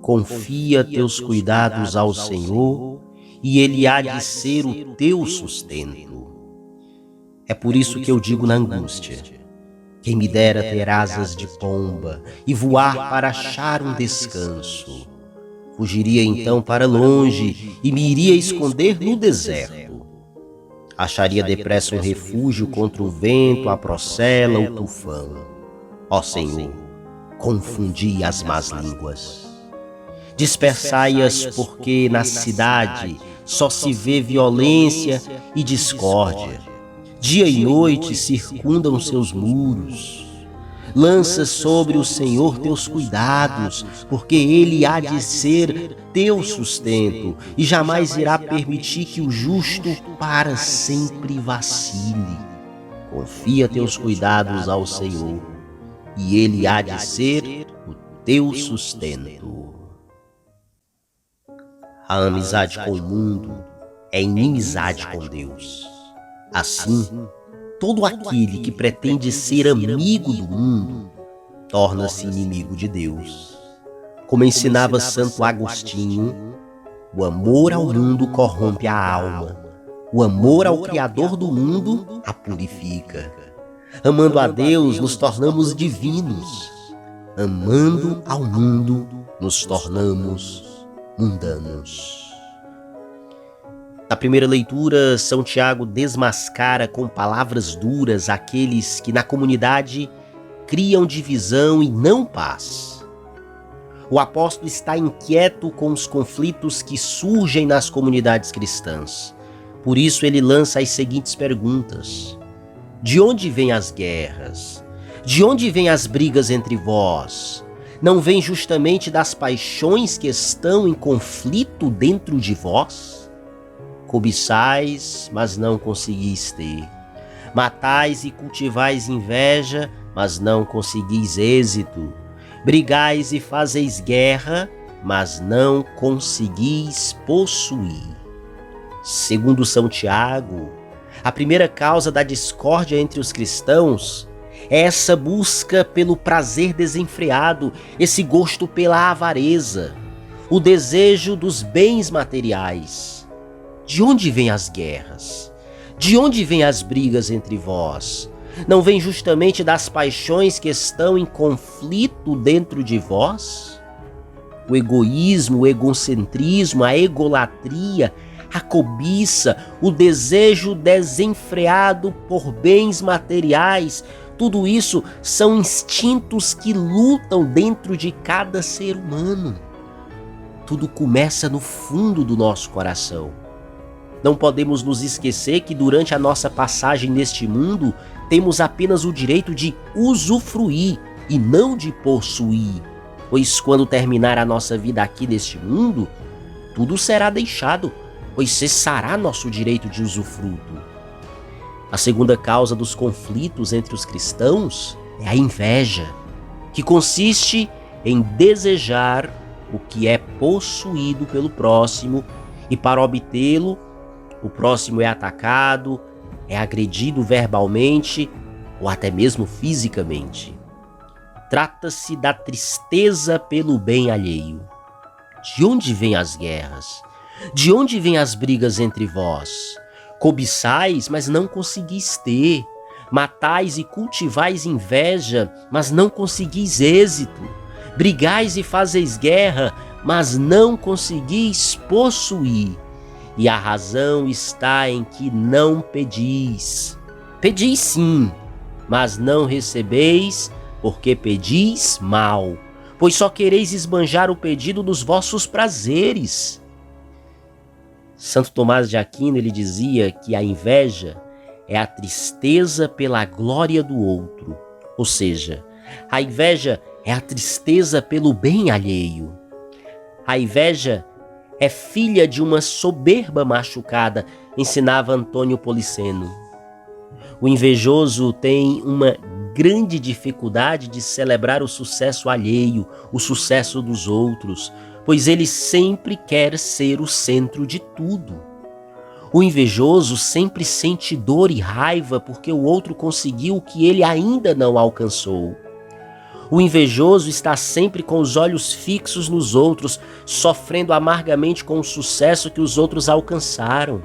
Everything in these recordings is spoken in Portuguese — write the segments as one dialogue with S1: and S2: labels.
S1: Confia teus cuidados ao Senhor, e Ele há de ser o teu sustento. É por isso que eu digo na angústia: quem me dera ter asas de pomba e voar para achar um descanso. Fugiria então para longe e me iria esconder no deserto. Acharia depressa um refúgio contra o vento, a procela, o tufão. Ó Senhor, confundi as más línguas. Dispersai-as, porque na cidade só se vê violência e discórdia. Dia e noite circundam seus muros. Lança sobre o Senhor teus cuidados, porque Ele há de ser teu sustento e jamais irá permitir que o justo para sempre vacile. Confia teus cuidados ao Senhor, e Ele há de ser o teu sustento. A amizade com o mundo é inimizade com Deus. Assim, todo aquele que pretende ser amigo do mundo torna-se inimigo de Deus. Como ensinava Santo Agostinho, o amor ao mundo corrompe a alma. O amor ao Criador do mundo a purifica. Amando a Deus, nos tornamos divinos. Amando ao mundo, nos tornamos mundanos. Na primeira leitura, São Tiago desmascara com palavras duras aqueles que na comunidade criam divisão e não paz. O apóstolo está inquieto com os conflitos que surgem nas comunidades cristãs. Por isso ele lança as seguintes perguntas: de onde vêm as guerras? De onde vêm as brigas entre vós? Não vem justamente das paixões que estão em conflito dentro de vós? Cobiçais, mas não conseguis ter. Matais e cultivais inveja, mas não conseguis êxito. Brigais e fazeis guerra, mas não conseguis possuir. Segundo São Tiago, a primeira causa da discórdia entre os cristãos é essa busca pelo prazer desenfreado, esse gosto pela avareza, o desejo dos bens materiais. De onde vêm as guerras? De onde vêm as brigas entre vós? Não vem justamente das paixões que estão em conflito dentro de vós? O egoísmo, o egocentrismo, a egolatria, a cobiça, o desejo desenfreado por bens materiais, tudo isso são instintos que lutam dentro de cada ser humano. Tudo começa no fundo do nosso coração. Não podemos nos esquecer que durante a nossa passagem neste mundo, temos apenas o direito de usufruir e não de possuir, pois quando terminar a nossa vida aqui neste mundo, tudo será deixado, pois cessará nosso direito de usufruto. A segunda causa dos conflitos entre os cristãos é a inveja, que consiste em desejar o que é possuído pelo próximo e para obtê-lo, o próximo é atacado, é agredido verbalmente ou até mesmo fisicamente. Trata-se da tristeza pelo bem alheio. De onde vêm as guerras? De onde vêm as brigas entre vós? Cobiçais, mas não conseguis ter. Matais e cultivais inveja, mas não conseguis êxito. Brigais e fazeis guerra, mas não conseguis possuir. E a razão está em que não pedis. Pedis sim, mas não recebeis, porque pedis mal, pois só quereis esbanjar o pedido dos vossos prazeres. Santo Tomás de Aquino, ele dizia que a inveja é a tristeza pela glória do outro, ou seja, a inveja é a tristeza pelo bem alheio. A inveja é filha de uma soberba machucada, ensinava Antônio Policeno. O invejoso tem uma grande dificuldade de celebrar o sucesso alheio, o sucesso dos outros, pois ele sempre quer ser o centro de tudo. O invejoso sempre sente dor e raiva porque o outro conseguiu o que ele ainda não alcançou. O invejoso está sempre com os olhos fixos nos outros, sofrendo amargamente com o sucesso que os outros alcançaram.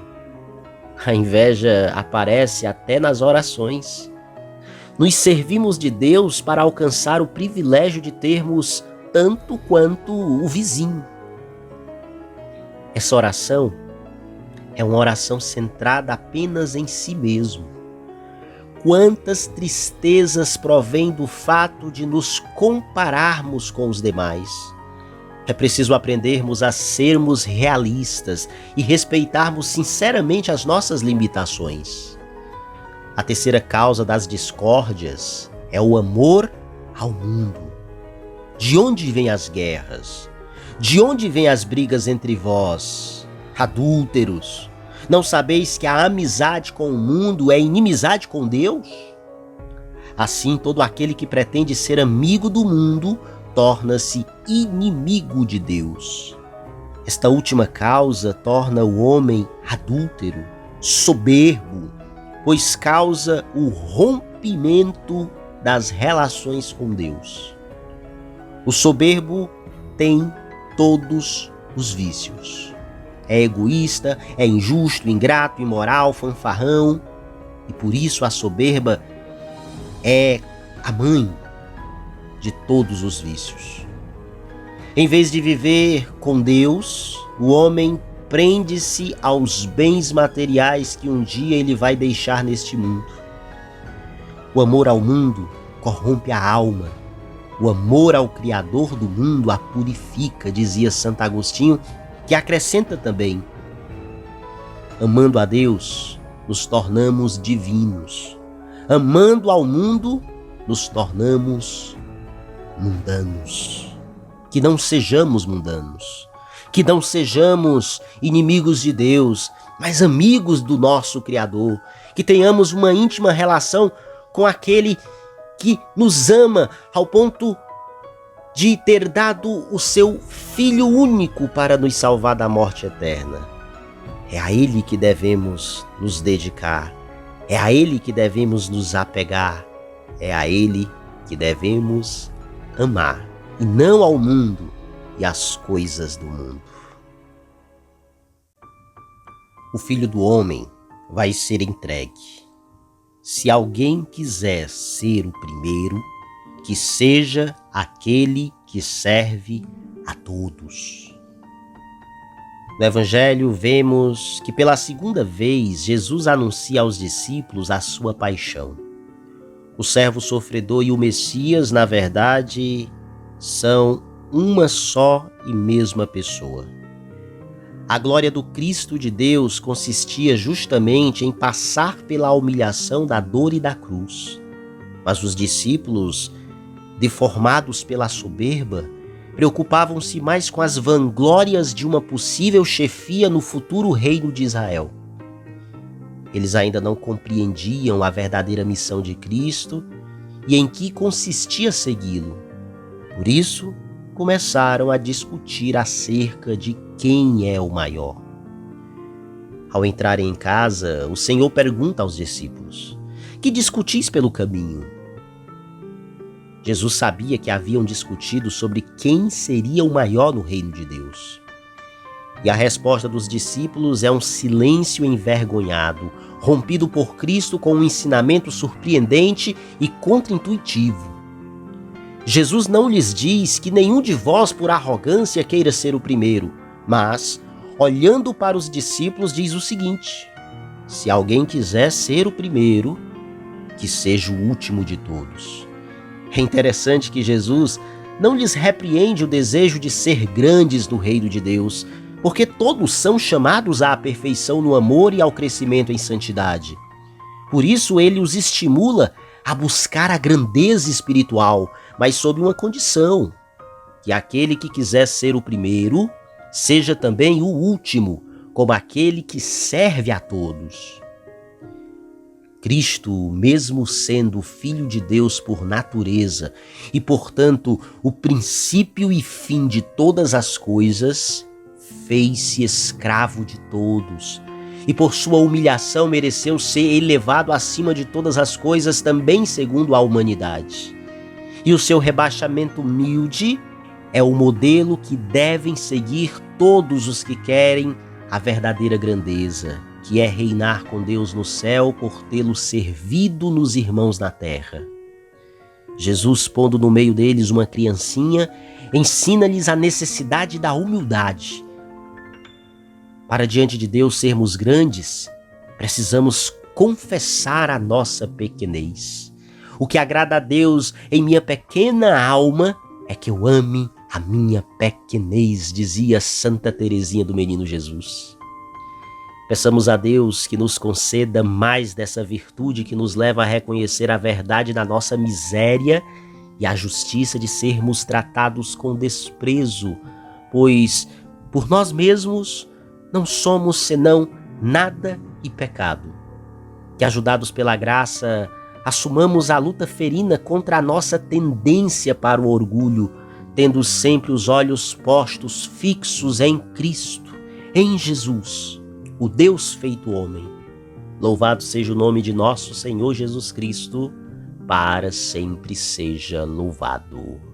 S1: A inveja aparece até nas orações. Nos servimos de Deus para alcançar o privilégio de termos tanto quanto o vizinho. Essa oração é uma oração centrada apenas em si mesmo. Quantas tristezas provém do fato de nos compararmos com os demais. É preciso aprendermos a sermos realistas e respeitarmos sinceramente as nossas limitações. A terceira causa das discórdias é o amor ao mundo. De onde vêm as guerras? De onde vêm as brigas entre vós, adúlteros? Não sabeis que a amizade com o mundo é inimizade com Deus? Assim, todo aquele que pretende ser amigo do mundo torna-se inimigo de Deus. Esta última causa torna o homem adúltero, soberbo, pois causa o rompimento das relações com Deus. O soberbo tem todos os vícios. É egoísta, é injusto, ingrato, imoral, fanfarrão. E por isso a soberba é a mãe de todos os vícios. Em vez de viver com Deus, o homem prende-se aos bens materiais que um dia ele vai deixar neste mundo. O amor ao mundo corrompe a alma. O amor ao Criador do mundo a purifica, dizia Santo Agostinho, que acrescenta também: amando a Deus, nos tornamos divinos. Amando ao mundo, nos tornamos mundanos. Que não sejamos mundanos, que não sejamos inimigos de Deus, mas amigos do nosso Criador, que tenhamos uma íntima relação com aquele que nos ama ao ponto de ter dado o seu Filho único para nos salvar da morte eterna. É a Ele que devemos nos dedicar, é a Ele que devemos nos apegar, é a Ele que devemos amar, e não ao mundo e às coisas do mundo. O Filho do Homem vai ser entregue. Se alguém quiser ser o primeiro, que seja aquele que serve a todos. No Evangelho vemos que pela segunda vez Jesus anuncia aos discípulos a sua paixão. O servo sofredor e o Messias, na verdade, são uma só e mesma pessoa. A glória do Cristo de Deus consistia justamente em passar pela humilhação da dor e da cruz. Mas os discípulos, deformados pela soberba, preocupavam-se mais com as vanglórias de uma possível chefia no futuro reino de Israel. Eles ainda não compreendiam a verdadeira missão de Cristo e em que consistia segui-lo. Por isso, começaram a discutir acerca de quem é o maior. Ao entrarem em casa, o Senhor pergunta aos discípulos: que discutis pelo caminho? Jesus sabia que haviam discutido sobre quem seria o maior no reino de Deus. E a resposta dos discípulos é um silêncio envergonhado, rompido por Cristo com um ensinamento surpreendente e contraintuitivo. Jesus não lhes diz que nenhum de vós por arrogância queira ser o primeiro, mas, olhando para os discípulos, diz o seguinte: se alguém quiser ser o primeiro, que seja o último de todos. É interessante que Jesus não lhes repreende o desejo de ser grandes no reino de Deus, porque todos são chamados à perfeição no amor e ao crescimento em santidade. Por isso ele os estimula a buscar a grandeza espiritual, mas sob uma condição: que aquele que quiser ser o primeiro, seja também o último, como aquele que serve a todos. Cristo, mesmo sendo Filho de Deus por natureza e, portanto, o princípio e fim de todas as coisas, fez-se escravo de todos e por sua humilhação mereceu ser elevado acima de todas as coisas também segundo a humanidade. E o seu rebaixamento humilde é o modelo que devem seguir todos os que querem a verdadeira grandeza, que é reinar com Deus no céu por tê-lo servido nos irmãos na terra. Jesus, pondo no meio deles uma criancinha, ensina-lhes a necessidade da humildade. Para diante de Deus sermos grandes, precisamos confessar a nossa pequenez. O que agrada a Deus em minha pequena alma é que eu ame a minha pequenez, dizia Santa Teresinha do Menino Jesus. Peçamos a Deus que nos conceda mais dessa virtude que nos leva a reconhecer a verdade da nossa miséria e a justiça de sermos tratados com desprezo, pois por nós mesmos não somos senão nada e pecado. Que, ajudados pela graça, assumamos a luta ferina contra a nossa tendência para o orgulho, tendo sempre os olhos postos fixos em Cristo, em Jesus, o Deus feito homem. Louvado seja o nome de nosso Senhor Jesus Cristo, para sempre seja louvado.